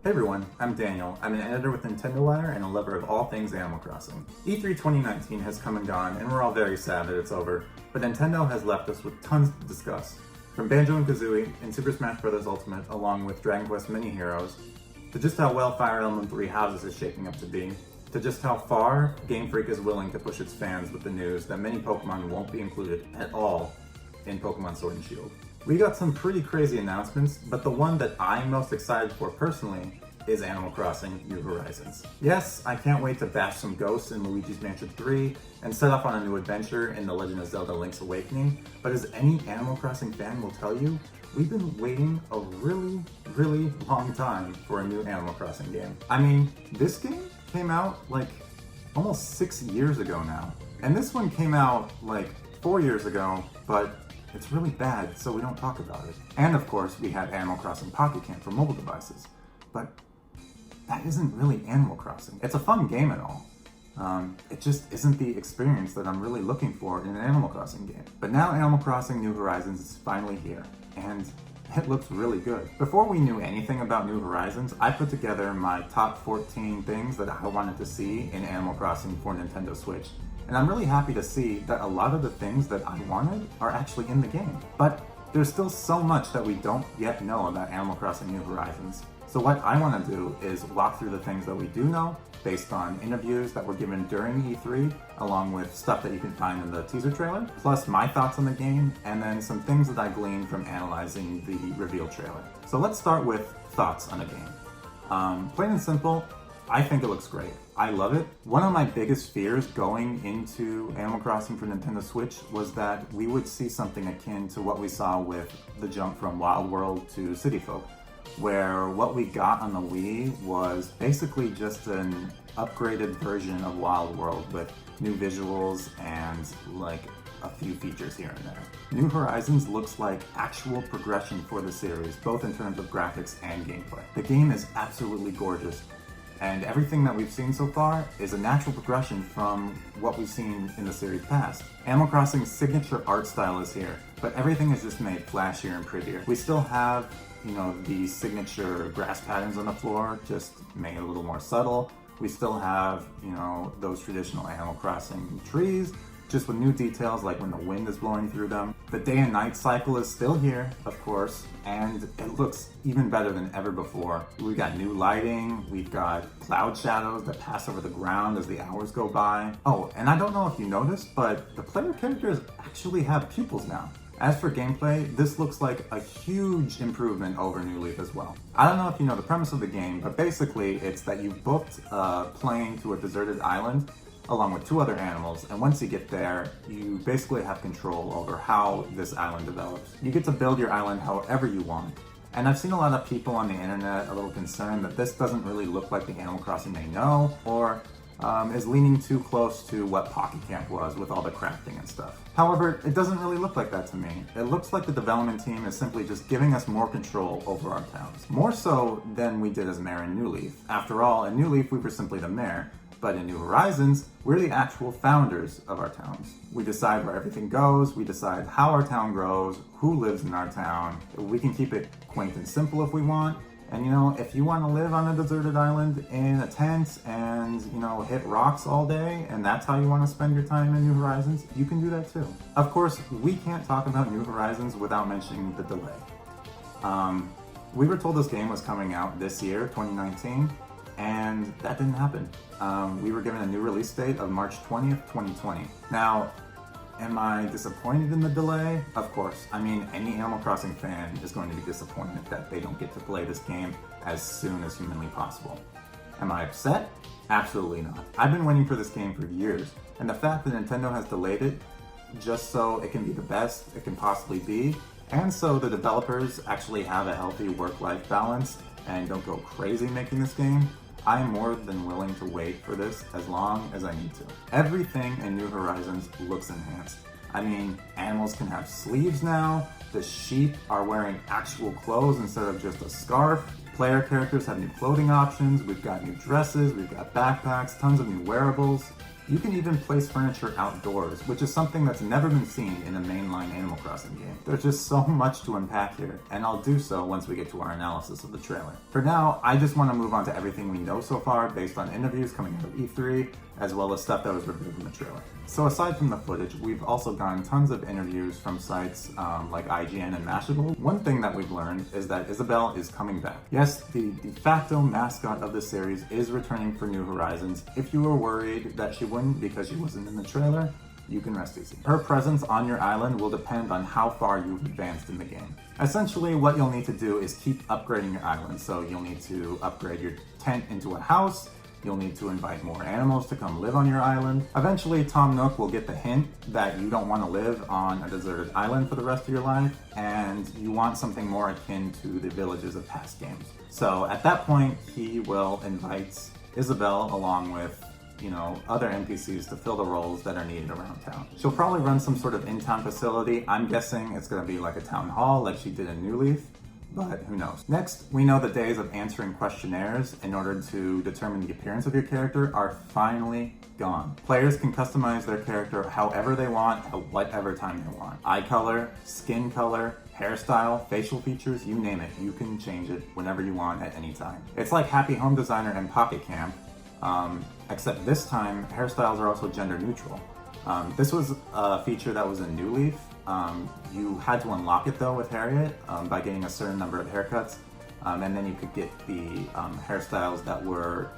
Hey everyone, I'm Daniel. I'm an editor with Nintendo Wire and a lover of all things Animal Crossing. E3 2019 has come and gone, and we're all very sad that it's over, but Nintendo has left us with tons to discuss. From Banjo-Kazooie and Super Smash Bros. Ultimate, along with Dragon Quest Mini Heroes, to just how well Fire Emblem Three Houses is shaping up to be, to just how far Game Freak is willing to push its fans with the news that many Pokemon won't be included at all in Pokemon Sword and Shield. We got some pretty crazy announcements, but the one that I'm most excited for personally is Animal Crossing New Horizons. Yes, I can't wait to bash some ghosts in Luigi's Mansion 3 and set off on a new adventure in The Legend of Zelda Link's Awakening, but as any Animal Crossing fan will tell you, we've been waiting a really long time for a new Animal Crossing game. I mean, this game came out like almost 6 years ago now, and this one came out like 4 years ago, but it's really bad, so we don't talk about it. And of course, we had Animal Crossing Pocket Camp for mobile devices. But that isn't really Animal Crossing. It's a fun game and all. It just isn't the experience that I'm really looking for in an Animal Crossing game. But now Animal Crossing New Horizons is finally here, and it looks really good. Before we knew anything about New Horizons, I put together my top 14 things that I wanted to see in Animal Crossing for Nintendo Switch. And I'm really happy to see that a lot of the things that I wanted are actually in the game. But there's still so much that we don't yet know about Animal Crossing New Horizons. So what I want to do is walk through the things that we do know based on interviews that were given during E3, along with stuff that you can find in the teaser trailer, plus my thoughts on the game, and then some things that I gleaned from analyzing the reveal trailer. So let's start with thoughts on the game. Plain and simple, I think it looks great. I love it. One of my biggest fears going into Animal Crossing for Nintendo Switch was that we would see something akin to what we saw with the jump from Wild World to City Folk, where what we got on the Wii was basically just an upgraded version of Wild World with new visuals and like a few features here and there. New Horizons looks like actual progression for the series, both in terms of graphics and gameplay. The game is absolutely gorgeous, and everything that we've seen so far is a natural progression from what we've seen in the series past. Animal Crossing's signature art style is here, but everything is just made flashier and prettier. We still have, the signature grass patterns on the floor, just made a little more subtle. We still have, those traditional Animal Crossing trees, just with new details like when the wind is blowing through them. The day and night cycle is still here, of course, and it looks even better than ever before. We've got new lighting, we've got cloud shadows that pass over the ground as the hours go by. Oh, and I don't know if you noticed, but the player characters actually have pupils now. As for gameplay, this looks like a huge improvement over New Leaf as well. I don't know if you know the premise of the game, but basically it's that you've booked a plane to a deserted island along with 2 other animals, and once you get there, you basically have control over how this island develops. You get to build your island however you want. And I've seen a lot of people on the internet a little concerned that this doesn't really look like the Animal Crossing they know, or is leaning too close to what Pocket Camp was with all the crafting and stuff. However, it doesn't really look like that to me. It looks like the development team is simply just giving us more control over our towns. More so than we did as mayor in New Leaf. After all, in New Leaf we were simply the mayor, but in New Horizons, we're the actual founders of our towns. We decide where everything goes, we decide how our town grows, who lives in our town. We can keep it quaint and simple if we want. And if you want to live on a deserted island in a tent and, hit rocks all day, and that's how you want to spend your time in New Horizons, you can do that too. Of course, we can't talk about New Horizons without mentioning the delay. We were told this game was coming out this year, 2019, and that didn't happen. We were given a new release date of March 20th, 2020. Now, am I disappointed in the delay? Of course. I mean, any Animal Crossing fan is going to be disappointed that they don't get to play this game as soon as humanly possible. Am I upset? Absolutely not. I've been waiting for this game for years, and the fact that Nintendo has delayed it just so it can be the best it can possibly be, and so the developers actually have a healthy work-life balance and don't go crazy making this game, I am more than willing to wait for this as long as I need to. Everything in New Horizons looks enhanced. I mean, animals can have sleeves now, the sheep are wearing actual clothes instead of just a scarf, player characters have new clothing options, we've got new dresses, we've got backpacks, tons of new wearables. You can even place furniture outdoors, which is something that's never been seen in a mainline Animal Crossing game. There's just so much to unpack here, and I'll do so once we get to our analysis of the trailer. For now, I just want to move on to everything we know so far based on interviews coming out of E3, as well as stuff that was revealed in the trailer. So aside from the footage, we've also gotten tons of interviews from sites like IGN and Mashable. One thing that we've learned is that Isabelle is coming back. Yes, the de facto mascot of the series is returning for New Horizons. If you were worried that she wouldn't because she wasn't in the trailer, you can rest easy. Her presence on your island will depend on how far you've advanced in the game. Essentially, what you'll need to do is keep upgrading your island. So you'll need to upgrade your tent into a house. You'll need to invite more animals to come live on your island. Eventually, Tom Nook will get the hint that you don't want to live on a deserted island for the rest of your life, and you want something more akin to the villages of past games. So at that point, he will invite Isabelle along with other NPCs to fill the roles that are needed around town. She'll probably run some sort of in-town facility. I'm guessing it's going to be like a town hall like she did in New Leaf, but who knows. Next, we know the days of answering questionnaires in order to determine the appearance of your character are finally gone. Players can customize their character however they want, at whatever time they want. Eye color, skin color, hairstyle, facial features, you name it. You can change it whenever you want at any time. It's like Happy Home Designer and Pocket Camp, except this time, hairstyles are also gender neutral. This was a feature that was in New Leaf. You had to unlock it though with Harriet by getting a certain number of haircuts, and then you could get the hairstyles that were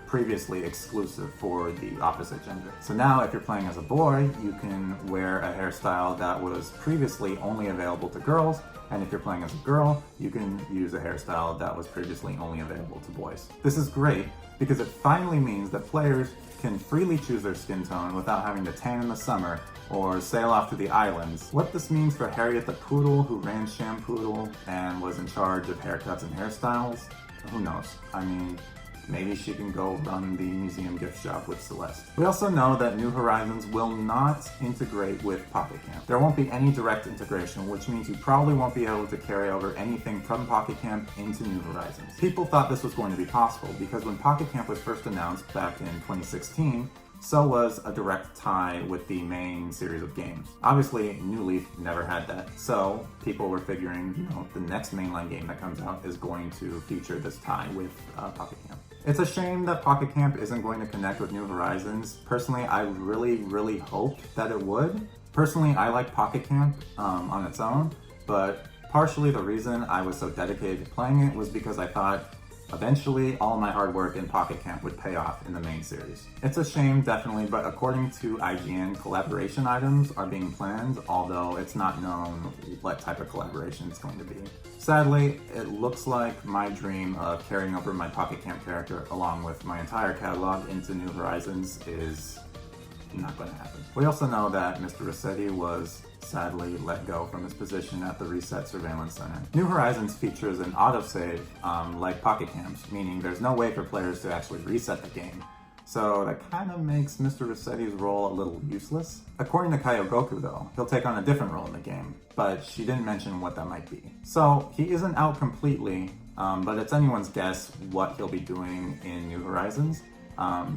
previously exclusive for the opposite gender. So now if you're playing as a boy, you can wear a hairstyle that was previously only available to girls, and if you're playing as a girl, you can use a hairstyle that was previously only available to boys. This is great because it finally means that players can freely choose their skin tone without having to tan in the summer or sail off to the islands. What this means for Harriet the Poodle, who ran Shampoodle and was in charge of haircuts and hairstyles, who knows? I mean, maybe she can go run the museum gift shop with Celeste. We also know that New Horizons will not integrate with Pocket Camp. There won't be any direct integration, which means you probably won't be able to carry over anything from Pocket Camp into New Horizons. People thought this was going to be possible because when Pocket Camp was first announced back in 2016, so was a direct tie with the main series of games. Obviously, New Leaf never had that, so people were figuring, the next mainline game that comes out is going to feature this tie with Pocket Camp. It's a shame that Pocket Camp isn't going to connect with New Horizons. Personally, I really hoped that it would. Personally, I like Pocket Camp on its own, but partially the reason I was so dedicated to playing it was because I thought eventually all my hard work in Pocket Camp would pay off in the main series. It's a shame, definitely, but according to IGN, collaboration items are being planned, although it's not known what type of collaboration it's going to be. Sadly, it looks like my dream of carrying over my Pocket Camp character along with my entire catalog into New Horizons is not going to happen. We also know that Mr. Rossetti was sadly let go from his position at the Reset Surveillance Center. New Horizons features an autosave like Pocket Camp's, meaning there's no way for players to actually reset the game. So that kind of makes Mr. Rossetti's role a little useless. According to Kyogoku though, he'll take on a different role in the game, but she didn't mention what that might be. So he isn't out completely, but it's anyone's guess what he'll be doing in New Horizons.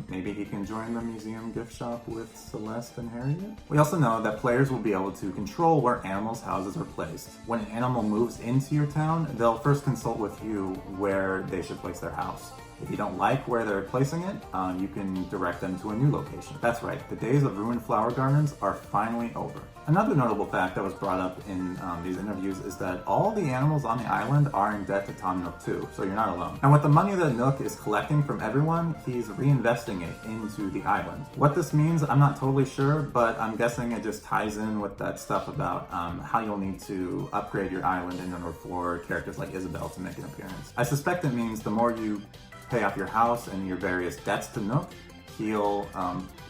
Maybe he can join the museum gift shop with Celeste and Harriet? We also know that players will be able to control where animals' houses are placed. When an animal moves into your town, they'll first consult with you where they should place their house. If you don't like where they're placing it, you can direct them to a new location. That's right, the days of ruined flower gardens are finally over. Another notable fact that was brought up in these interviews is that all the animals on the island are in debt to Tom Nook too, so you're not alone. And with the money that Nook is collecting from everyone, he's reinvesting it into the island. What this means, I'm not totally sure, but I'm guessing it just ties in with that stuff about how you'll need to upgrade your island in order for characters like Isabelle to make an appearance. I suspect it means the more you pay off your house and your various debts to Nook, he'll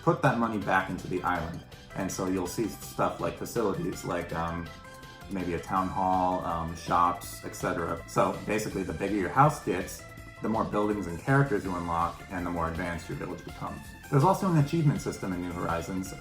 put that money back into the island. And so you'll see stuff like facilities, like maybe a town hall, shops, etc. So basically, the bigger your house gets, the more buildings and characters you unlock, and the more advanced your village becomes. There's also an achievement system in New Horizons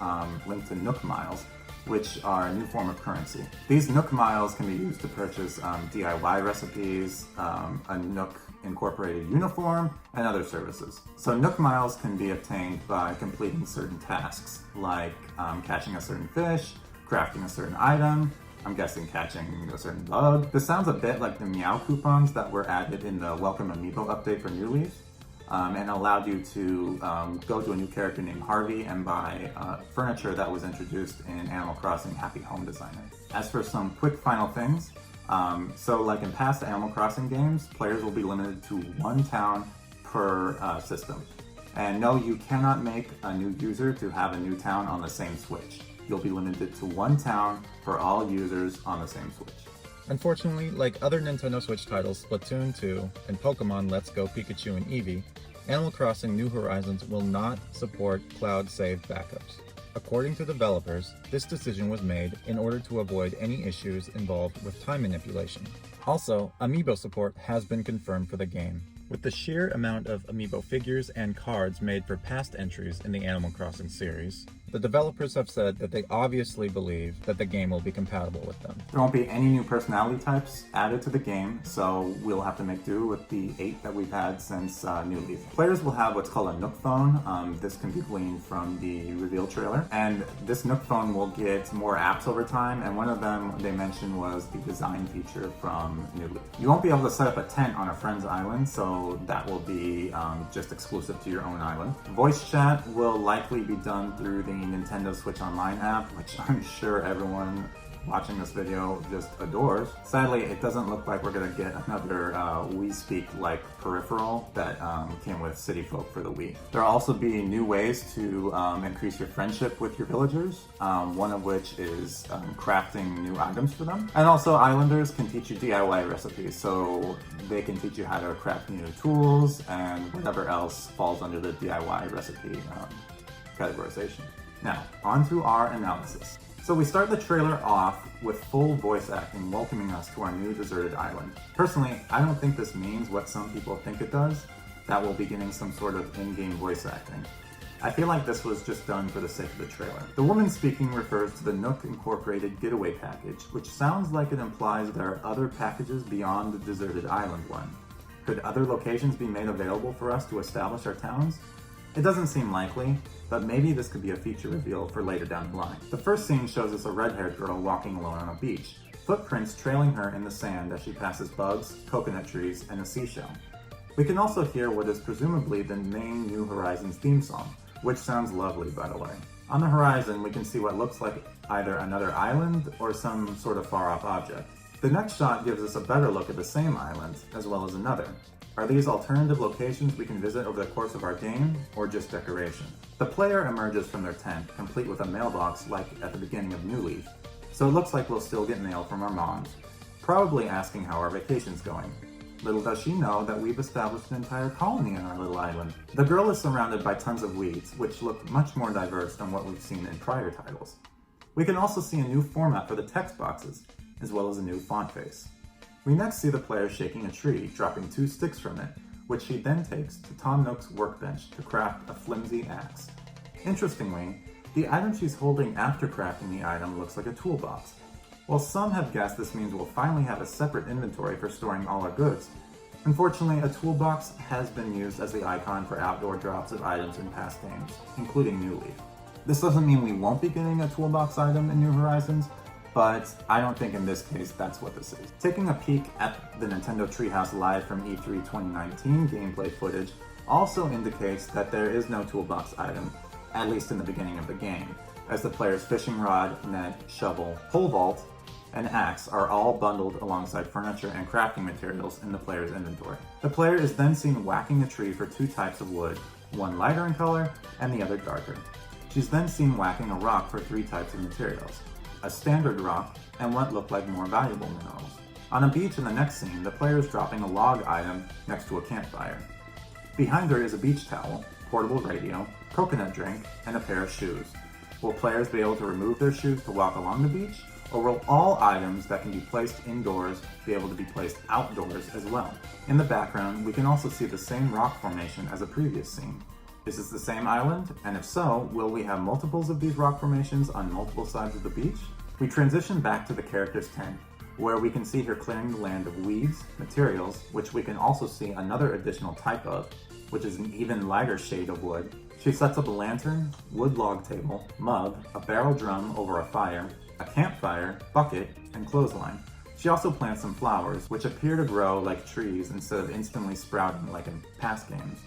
linked to Nook Miles, which are a new form of currency. These Nook Miles can be used to purchase DIY recipes, a Nook incorporated uniform, and other services. So Nook Miles can be obtained by completing certain tasks, like catching a certain fish, crafting a certain item, I'm guessing catching a certain bug. This sounds a bit like the Meow coupons that were added in the Welcome Amiibo update for New Leaf, and allowed you to go to a new character named Harvey and buy furniture that was introduced in Animal Crossing Happy Home Designer. As for some quick final things, so like in past Animal Crossing games, players will be limited to one town per system. And no, you cannot make a new user to have a new town on the same Switch. You'll be limited to one town for all users on the same Switch. Unfortunately, like other Nintendo Switch titles, Splatoon 2 and Pokemon Let's Go Pikachu and Eevee, Animal Crossing New Horizons will not support cloud save backups. According to developers, this decision was made in order to avoid any issues involved with time manipulation. Also, Amiibo support has been confirmed for the game. With the sheer amount of Amiibo figures and cards made for past entries in the Animal Crossing series, the developers have said that they obviously believe that the game will be compatible with them. There won't be any new personality types added to the game, so we'll have to make do with the 8 that we've had since New Leaf. Players will have what's called a Nook phone. This can be gleaned from the reveal trailer. And this Nook phone will get more apps over time, and one of them they mentioned was the design feature from New Leaf. You won't be able to set up a tent on a friend's island, so that will be just exclusive to your own island. Voice chat will likely be done through the Nintendo Switch Online app, which I'm sure everyone watching this video just adores. Sadly, it doesn't look like we're gonna get another Wii Speak-like peripheral that came with City Folk for the Wii. There'll also be new ways to increase your friendship with your villagers, one of which is crafting new items for them. And also, Islanders can teach you DIY recipes, so they can teach you how to craft new tools and whatever else falls under the DIY recipe categorization. Now, on to our analysis. So we start the trailer off with full voice acting welcoming us to our new deserted island. Personally, I don't think this means what some people think it does, that we'll be getting some sort of in-game voice acting. I feel like this was just done for the sake of the trailer. The woman speaking refers to the Nook Incorporated Getaway Package, which sounds like it implies there are other packages beyond the deserted island one. Could other locations be made available for us to establish our towns? It doesn't seem likely, but maybe this could be a feature reveal for later down the line. The first scene shows us a red-haired girl walking alone on a beach, footprints trailing her in the sand as she passes bugs, coconut trees, and a seashell. We can also hear what is presumably the main New Horizons theme song, which sounds lovely, by the way. On the horizon, we can see what looks like either another island or some sort of far-off object. The next shot gives us a better look at the same island, as well as another. Are these alternative locations we can visit over the course of our game, or just decoration? The player emerges from their tent, complete with a mailbox like at the beginning of New Leaf, so it looks like we'll still get mail from our moms, probably asking how our vacation's going. Little does she know that we've established an entire colony on our little island. The girl is surrounded by tons of weeds, which look much more diverse than what we've seen in prior titles. We can also see a new format for the text boxes, as well as a new font face. We next see the player shaking a tree, dropping 2 sticks from it, which she then takes to Tom Nook's workbench to craft a flimsy axe. Interestingly, the item she's holding after crafting the item looks like a toolbox. While some have guessed this means we'll finally have a separate inventory for storing all our goods, unfortunately a toolbox has been used as the icon for outdoor drops of items in past games, including New Leaf. This doesn't mean we won't be getting a toolbox item in New Horizons, but I don't think in this case that's what this is. Taking a peek at the Nintendo Treehouse Live from E3 2019 gameplay footage also indicates that there is no toolbox item, at least in the beginning of the game, as the player's fishing rod, net, shovel, pole vault, and axe are all bundled alongside furniture and crafting materials in the player's inventory. The player is then seen whacking a tree for 2 types of wood, one lighter in color and the other darker. She's then seen whacking a rock for 3 types of materials, a standard rock, and what look like more valuable minerals. On a beach in the next scene, the player is dropping a log item next to a campfire. Behind her is a beach towel, portable radio, coconut drink, and a pair of shoes. Will players be able to remove their shoes to walk along the beach, or will all items that can be placed indoors be able to be placed outdoors as well? In the background, we can also see the same rock formation as a previous scene. Is this the same island? And if so, will we have multiples of these rock formations on multiple sides of the beach? We transition back to the character's tent, where we can see her clearing the land of weeds, materials, which we can also see another additional type of, which is an even lighter shade of wood. She sets up a lantern, wood log table, mug, a barrel drum over a fire, a campfire, bucket, and clothesline. She also plants some flowers, which appear to grow like trees instead of instantly sprouting like in past games,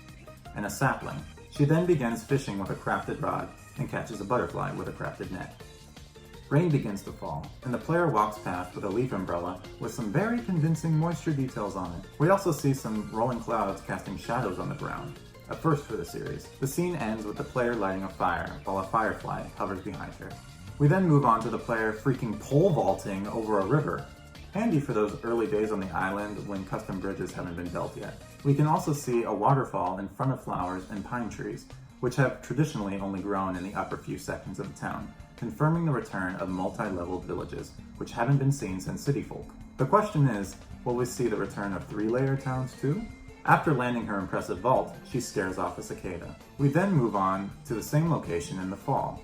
and a sapling. She then begins fishing with a crafted rod and catches a butterfly with a crafted net. Rain begins to fall, and the player walks past with a leaf umbrella with some very convincing moisture details on it. We also see some rolling clouds casting shadows on the ground, a first for the series. The scene ends with the player lighting a fire while a firefly hovers behind her. We then move on to the player freaking pole vaulting over a river. Handy for those early days on the island when custom bridges haven't been built yet. We can also see a waterfall in front of flowers and pine trees, which have traditionally only grown in the upper few sections of the town, confirming the return of multi-leveled villages, which haven't been seen since City Folk. The question is, will we see the return of 3-layer towns too? After landing her impressive vault, she scares off a cicada. We then move on to the same location in the fall,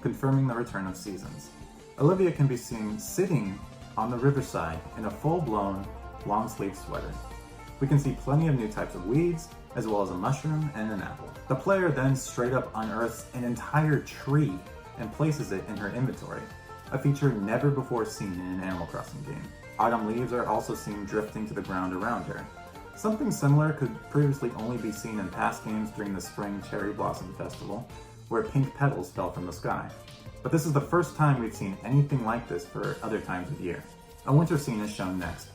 confirming the return of seasons. Olivia can be seen sitting on the riverside in a full-blown, long-sleeved sweater. We can see plenty of new types of weeds, as well as a mushroom and an apple. The player then straight up unearths an entire tree and places it in her inventory, a feature never before seen in an Animal Crossing game. Autumn leaves are also seen drifting to the ground around her. Something similar could previously only be seen in past games during the Spring Cherry Blossom Festival, where pink petals fell from the sky. But this is the first time we've seen anything like this for other times of year. A winter scene is shown next,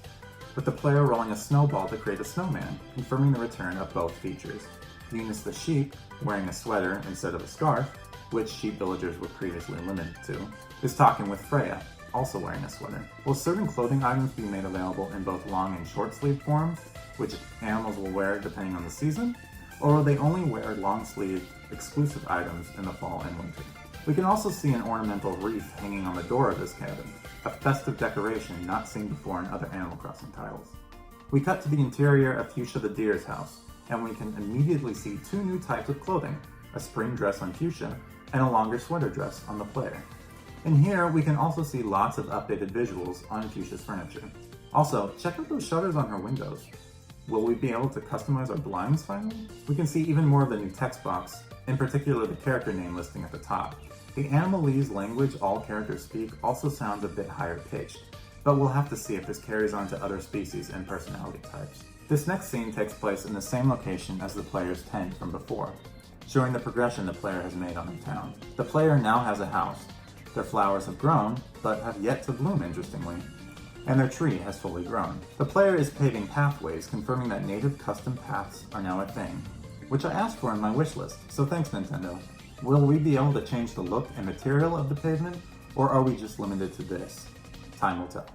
with the player rolling a snowball to create a snowman, confirming the return of both features. Eunice the sheep, wearing a sweater instead of a scarf, which sheep villagers were previously limited to, is talking with Freya, also wearing a sweater. Will certain clothing items be made available in both long and short sleeve forms, which animals will wear depending on the season, or will they only wear long sleeve exclusive items in the fall and winter? We can also see an ornamental wreath hanging on the door of this cabin, a festive decoration not seen before in other Animal Crossing titles. We cut to the interior of Fuchsia the deer's house, and we can immediately see 2 new types of clothing, a spring dress on Fuchsia, and a longer sweater dress on the player. In here, we can also see lots of updated visuals on Fuchsia's furniture. Also, check out those shutters on her windows. Will we be able to customize our blinds finally? We can see even more of the new text box, in particular the character name listing at the top. The Animalese language all characters speak also sounds a bit higher pitched, but we'll have to see if this carries on to other species and personality types. This next scene takes place in the same location as the player's tent from before, showing the progression the player has made on her town. The player now has a house. Their flowers have grown, but have yet to bloom interestingly, and their tree has fully grown. The player is paving pathways, confirming that native custom paths are now a thing, which I asked for in my wish list, so thanks Nintendo. Will we be able to change the look and material of the pavement, or are we just limited to this? Time will tell.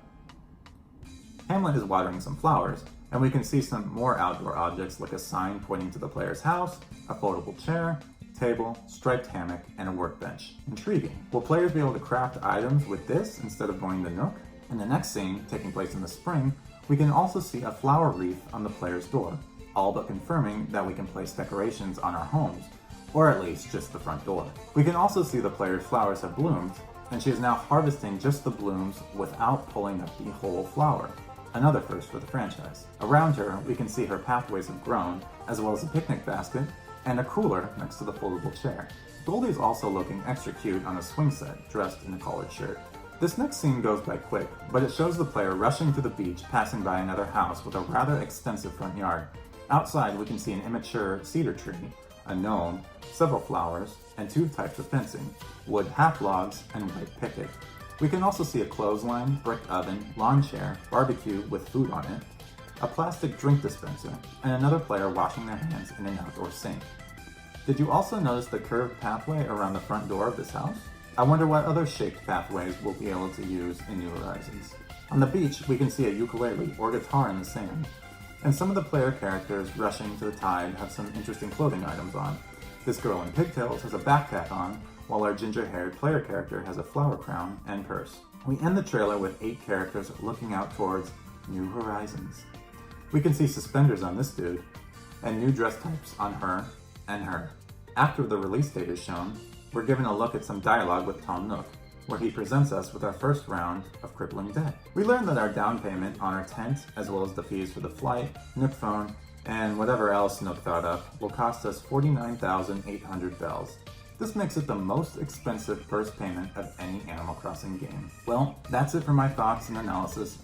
Hamlet is watering some flowers, and we can see some more outdoor objects like a sign pointing to the player's house, a foldable chair, table, striped hammock, and a workbench. Intriguing. Will players be able to craft items with this instead of going to Nook? In the next scene, taking place in the spring, we can also see a flower wreath on the player's door, all but confirming that we can place decorations on our homes, or at least just the front door. We can also see the player's flowers have bloomed, and she is now harvesting just the blooms without pulling up the whole flower. Another first for the franchise. Around her, we can see her pathways have grown, as well as a picnic basket, and a cooler next to the foldable chair. Goldie is also looking extra cute on a swing set, dressed in a collared shirt. This next scene goes by quick, but it shows the player rushing to the beach, passing by another house with a rather extensive front yard. Outside, we can see an immature cedar tree, a gnome, several flowers, and 2 types of fencing, wood half logs and white picket. We can also see a clothesline, brick oven, lawn chair, barbecue with food on it, a plastic drink dispenser, and another player washing their hands in an outdoor sink. Did you also notice the curved pathway around the front door of this house? I wonder what other shaped pathways we'll be able to use in New Horizons. On the beach, we can see a ukulele or guitar in the sand, and some of the player characters rushing to the tide have some interesting clothing items on. This girl in pigtails has a backpack on, while our ginger-haired player character has a flower crown and purse. We end the trailer with 8 characters looking out towards New Horizons. We can see suspenders on this dude, and new dress types on her and her. After the release date is shown, we're given a look at some dialogue with Tom Nook. where he presents us with our first round of crippling debt. We learn that our down payment on our tent, as well as the fees for the flight, Nook phone, and whatever else Nook thought up, will cost us 49,800 bells. This makes it the most expensive first payment of any Animal Crossing game. Well, that's it for my thoughts and analysis.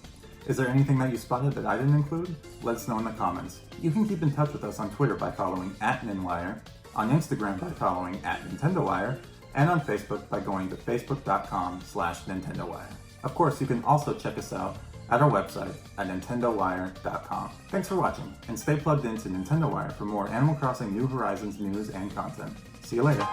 Is there anything that you spotted that I didn't include? Let us know in the comments. You can keep in touch with us on Twitter by following @NinWire, on Instagram by following @NintendoWire, and on Facebook by going to facebook.com/NintendoWire. Of course, you can also check us out at our website at nintendowire.com. Thanks for watching, and stay plugged into Nintendo Wire for more Animal Crossing New Horizons news and content. See you later.